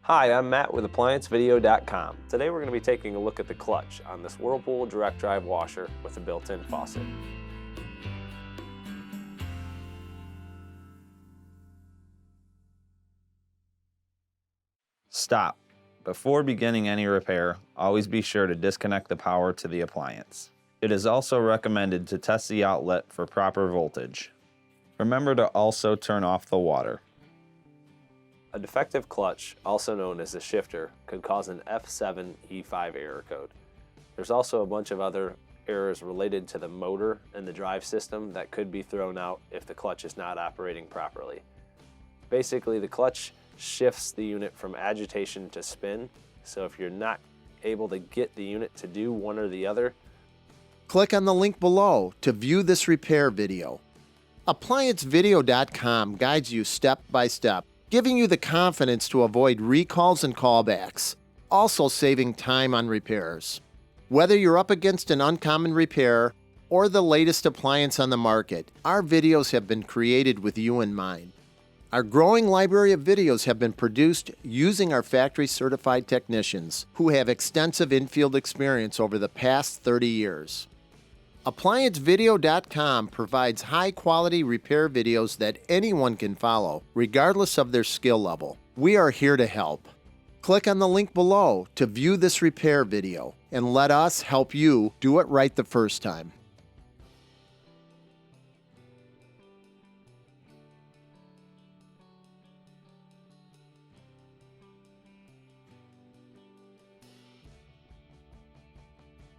Hi, I'm Matt with ApplianceVideo.com. Today we're going to be taking a look at the clutch on this Whirlpool direct drive washer with a built-in faucet. Stop. Before beginning any repair, always be sure to disconnect the power to the appliance. It is also recommended to test the outlet for proper voltage. Remember to also turn off the water. A defective clutch, also known as a shifter, could cause an F7e5 error code. There's also a bunch of other errors related to the motor and the drive system that could be thrown out if the clutch is not operating properly. Basically, the clutch shifts the unit from agitation to spin, so if you're not able to get the unit to do one or the other, click on the link below to view this repair video. ApplianceVideo.com guides you step by step, giving you the confidence to avoid recalls and callbacks, also saving time on repairs. Whether you're up against an uncommon repair or the latest appliance on the market, our videos have been created with you in mind. Our growing library of videos have been produced using our factory-certified technicians who have extensive infield experience over the past 30 years. ApplianceVideo.com provides high-quality repair videos that anyone can follow, regardless of their skill level. We are here to help. Click on the link below to view this repair video and let us help you do it right the first time.